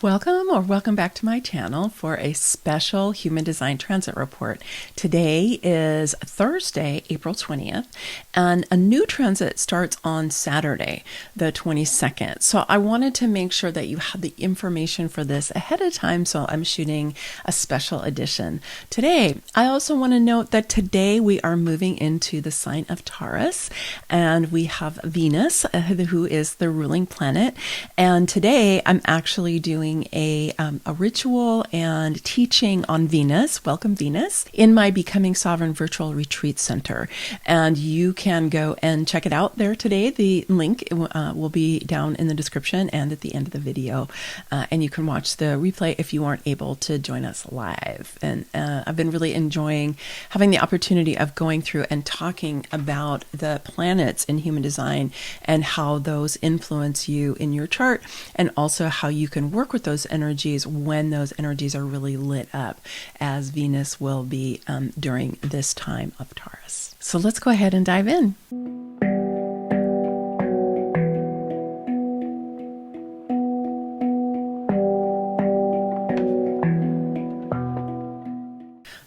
Welcome back to my channel for a special Human Design Transit Report. Today is Thursday, April 20th, and a new transit starts on Saturday, the 22nd. So I wanted to make sure that you had the information for this ahead of time, so I'm shooting a special edition. Today, I also want to note that today we are moving into the sign of Taurus, and we have Venus, who is the ruling planet, and today I'm actually doing a ritual and teaching on Venus, welcome Venus, in my Becoming Sovereign Virtual Retreat Center. And you can go and check it out there today. The link will be down in the description and at the end of the video. And you can watch the replay if you aren't able to join us live. And I've been really enjoying having the opportunity of going through and talking about the planets in human design and how those influence you in your chart, and also how you can work with those energies when those energies are really lit up, as Venus will be during this time of Taurus. So let's go ahead and dive in.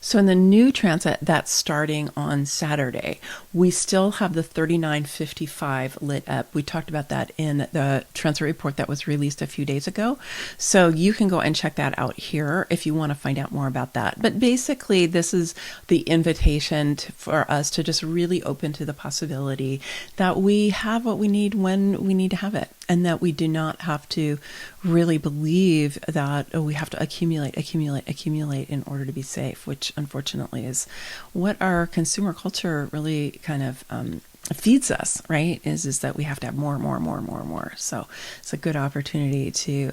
So in the new transit that's starting on Saturday, we still have the 3955 lit up. We talked about that in the transit report that was released a few days ago. So you can go and check that out here if you want to find out more about that. But basically, this is the invitation for us to just really open to the possibility that we have what we need when we need to have it, and that we do not have to really believe that we have to accumulate in order to be safe, which unfortunately is what our consumer culture really kind of feeds us, right? Is that we have to have more. So it's a good opportunity to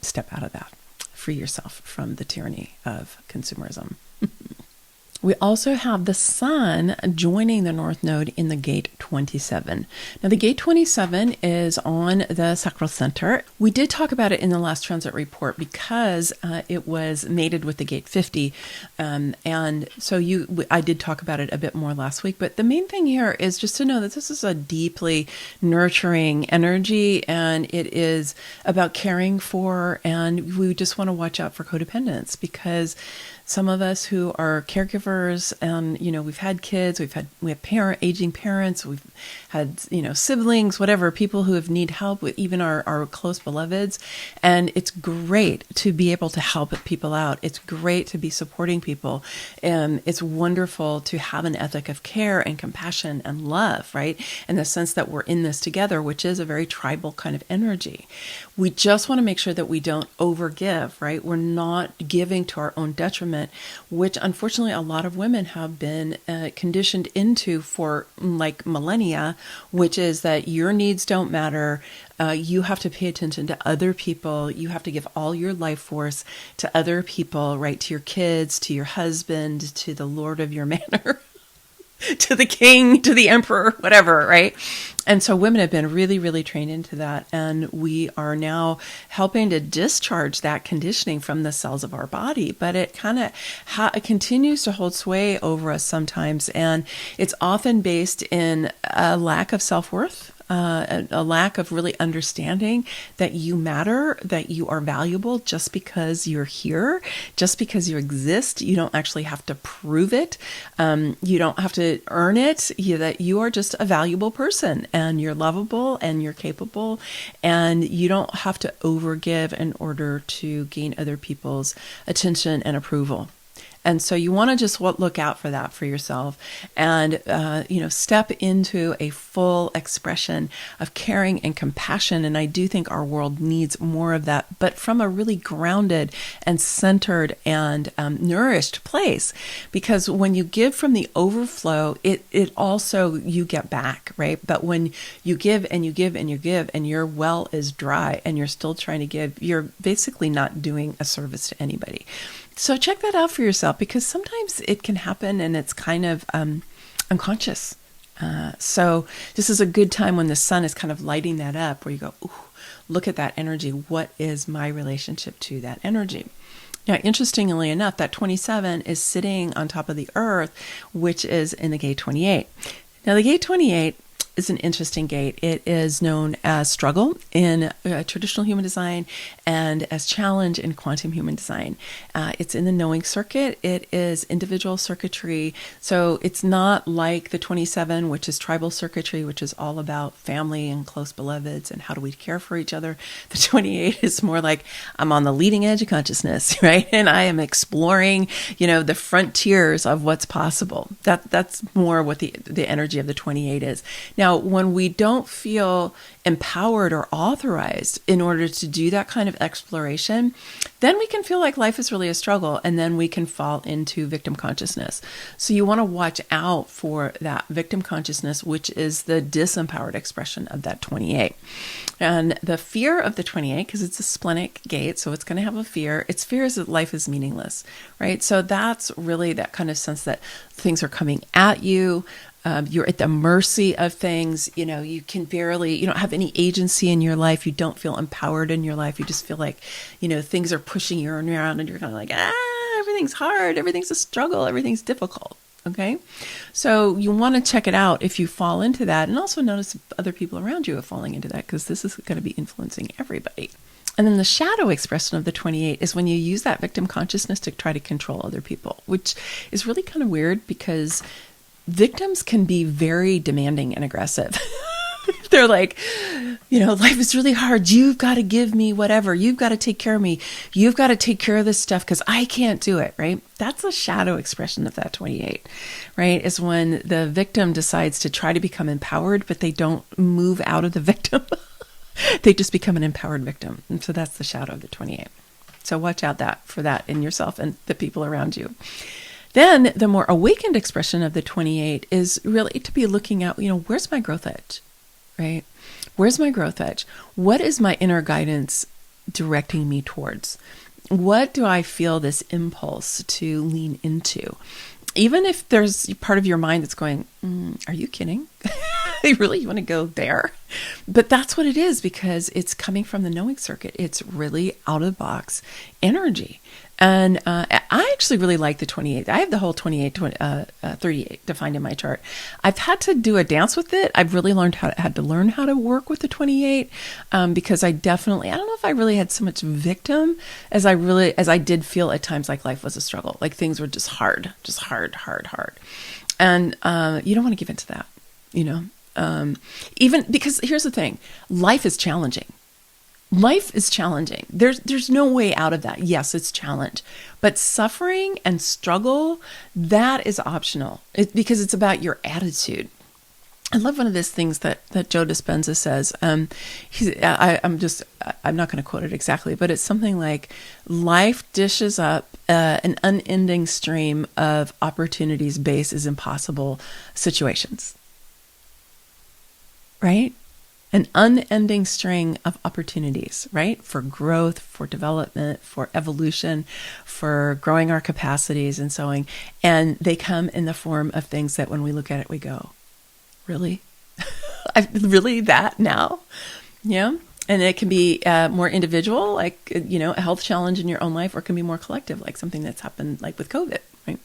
step out of that, free yourself from the tyranny of consumerism. We also have the Sun joining the North Node in the Gate 27. Now, the Gate 27 is on the Sacral Center. We did talk about it in the last transit report because it was mated with the Gate 50. And so I did talk about it a bit more last week. But the main thing here is just to know that this is a deeply nurturing energy, and it is about caring for, and we just want to watch out for codependence, because some of us who are caregivers, and we've had kids, we have aging parents, we've had siblings, whatever, people who need help with even our close beloveds, and it's great to be able to help people out. It's great to be supporting people, and it's wonderful to have an ethic of care and compassion and love, right? In the sense that we're in this together, which is a very tribal kind of energy. We just want to make sure that we don't overgive, right? We're not giving to our own detriment, which unfortunately a lot of women have been conditioned into for like millennia, which is that your needs don't matter. You have to pay attention to other people. You have to give all your life force to other people, right? To your kids, to your husband, to the lord of your manor. To the king, to the emperor, whatever, right? And so women have been really, really trained into that. And we are now helping to discharge that conditioning from the cells of our body. But it kind of it continues to hold sway over us sometimes. And it's often based in a lack of self-worth. A lack of really understanding that you matter, that you are valuable just because you're here, just because you exist. You don't actually have to prove it. You don't have to earn it. That you are just a valuable person, and you're lovable, and you're capable, and you don't have to overgive in order to gain other people's attention and approval. And so you want to just look out for that for yourself, and step into a full expression of caring and compassion. And I do think our world needs more of that, but from a really grounded and centered and nourished place. Because when you give from the overflow, it also, you get back, right? But when you give and you give and you give, and your well is dry and you're still trying to give, you're basically not doing a service to anybody. So check that out for yourself, because sometimes it can happen and it's kind of unconscious. So this is a good time when the sun is kind of lighting that up, where you go, ooh, look at that energy. What is my relationship to that energy? Now, interestingly enough, that 27 is sitting on top of the earth, which is in the gate 28. Now, the gate 28 is an interesting gate. It is known as struggle in traditional human design and as challenge in quantum human design. It's in the knowing circuit. It is individual circuitry. So it's not like the 27, which is tribal circuitry, which is all about family and close beloveds and how do we care for each other. The 28 is more like I'm on the leading edge of consciousness, right? And I am exploring, the frontiers of what's possible. That's more what the energy of the 28 is. Now, when we don't feel empowered or authorized in order to do that kind of exploration, then we can feel like life is really a struggle, and then we can fall into victim consciousness. So you want to watch out for that victim consciousness, which is the disempowered expression of that 28. And the fear of the 28, because it's a splenic gate, so it's going to have a fear. Its fear is that life is meaningless, right? So that's really that kind of sense that things are coming at you. You're at the mercy of things. You can barely, you don't have any agency in your life. You don't feel empowered in your life. You just feel like, things are pushing you around and you're kind of like, everything's hard. Everything's a struggle. Everything's difficult. Okay. So you want to check it out if you fall into that, and also notice if other people around you are falling into that, because this is going to be influencing everybody. And then the shadow expression of the 28 is when you use that victim consciousness to try to control other people, which is really kind of weird because victims can be very demanding and aggressive. They're like, life is really hard. You've got to give me whatever. You've got to take care of me. You've got to take care of this stuff because I can't do it, right? That's a shadow expression of that 28, right? Is when the victim decides to try to become empowered, but they don't move out of the victim. They just become an empowered victim. And so that's the shadow of the 28. So watch out for that in yourself and the people around you. Then the more awakened expression of the 28 is really to be looking at, where's my growth edge, right? Where's my growth edge? What is my inner guidance directing me towards? What do I feel this impulse to lean into? Even if there's part of your mind that's going, are you kidding? Really? You want to go there? But that's what it is, because it's coming from the knowing circuit. It's really out of the box energy. And I actually really like the 28. I have the whole 38 defined in my chart. I've had to do a dance with it. I've really had to learn how to work with the 28 because I don't know if I really had so much victim as I did feel at times like life was a struggle. Like things were just hard. And you don't want to give into that, even because here's the thing, life is challenging. Life is challenging. There's no way out of that. Yes, it's challenge, but suffering and struggle, that is optional because it's about your attitude. I love one of those things that Joe Dispenza says. I'm not going to quote it exactly, but it's something like life dishes up an unending stream of opportunities based as impossible situations, right? An unending string of opportunities, right? For growth, for development, for evolution, for growing our capacities and so on. And they come in the form of things that when we look at it, we go, really? Really that now? Yeah. And it can be more individual, like, a health challenge in your own life, or it can be more collective, like something that's happened like with COVID, right?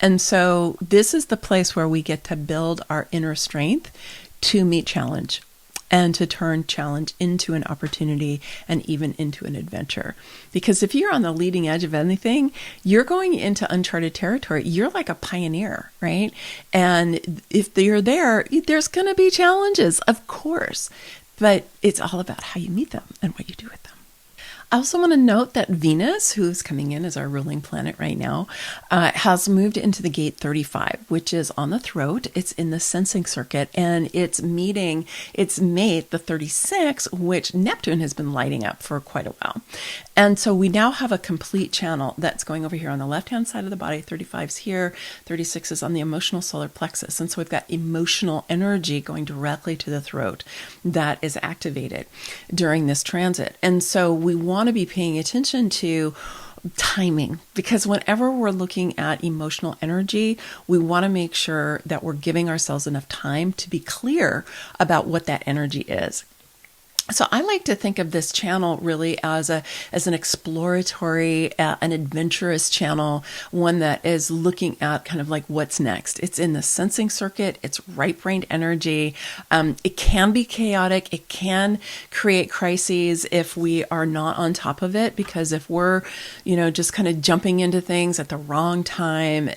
And so this is the place where we get to build our inner strength to meet challenge, and to turn challenge into an opportunity and even into an adventure. Because if you're on the leading edge of anything, you're going into uncharted territory. You're like a pioneer, right? And if you're there, there's going to be challenges, of course. But it's all about how you meet them and what you do with them. I also want to note that Venus, who's coming in as our ruling planet right now, has moved into the gate 35, which is on the throat. It's in the sensing circuit, and it's meeting its mate, the 36, which Neptune has been lighting up for quite a while. And so we now have a complete channel that's going over here on the left-hand side of the body. 35's here, 36 is on the emotional solar plexus. And so we've got emotional energy going directly to the throat that is activated during this transit. And so we want to be paying attention to timing, because whenever we're looking at emotional energy, we want to make sure that we're giving ourselves enough time to be clear about what that energy is. So I like to think of this channel really as an exploratory, an adventurous channel, one that is looking at kind of like what's next. It's in the sensing circuit. It's right-brained energy. It can be chaotic. It can create crises if we are not on top of it. Because if we're, just kind of jumping into things at the wrong time,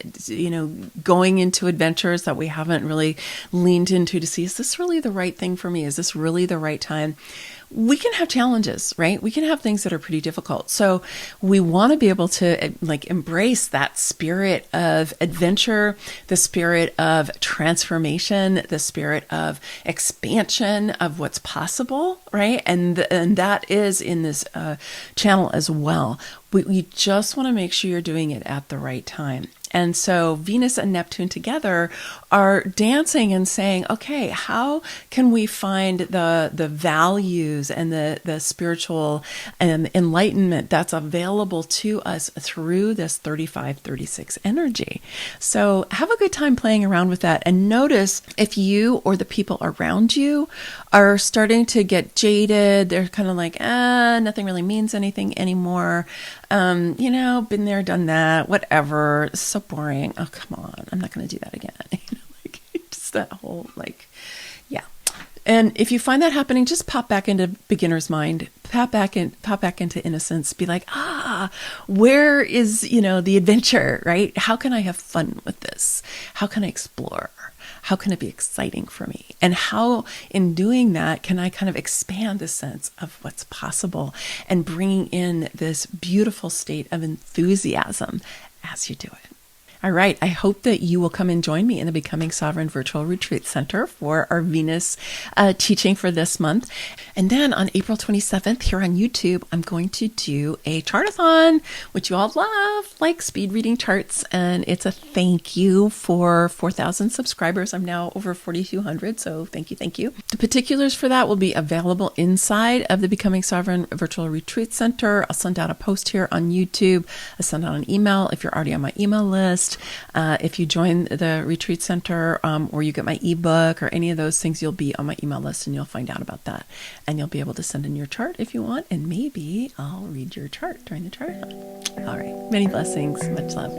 going into adventures that we haven't really leaned into to see, is this really the right thing for me? Is this really the right time? We can have challenges, right? We can have things that are pretty difficult. So we want to be able to embrace that spirit of adventure, the spirit of transformation, the spirit of expansion of what's possible, right? And that is in this channel as well. We just want to make sure you're doing it at the right time. And so Venus and Neptune together are dancing and saying, okay, how can we find the values and the spiritual enlightenment that's available to us through this 35-36 energy? So have a good time playing around with that, and notice if you or the people around you are starting to get jaded. They're kind of like, nothing really means anything anymore. Been there, done that, whatever. It's so boring. Oh, come on. I'm not going to do that again. Just that whole, yeah. And if you find that happening, just pop back into beginner's mind, pop back into innocence, be like, where is, the adventure, right? How can I have fun with this? How can I explore? How can it be exciting for me? And how, in doing that, can I kind of expand the sense of what's possible and bringing in this beautiful state of enthusiasm as you do it? All right. I hope that you will come and join me in the Becoming Sovereign Virtual Retreat Center for our Venus teaching for this month. And then on April 27th here on YouTube, I'm going to do a chartathon, which you all love, like speed reading charts. And it's a thank you for 4,000 subscribers. I'm now over 4,200. So thank you. Thank you. The particulars for that will be available inside of the Becoming Sovereign Virtual Retreat Center. I'll send out a post here on YouTube. I'll send out an email if you're already on my email list. If you join the retreat center or you get my ebook or any of those things, you'll be on my email list and you'll find out about that. And you'll be able to send in your chart if you want. And maybe I'll read your chart during the chart. All right. Many blessings. Much love.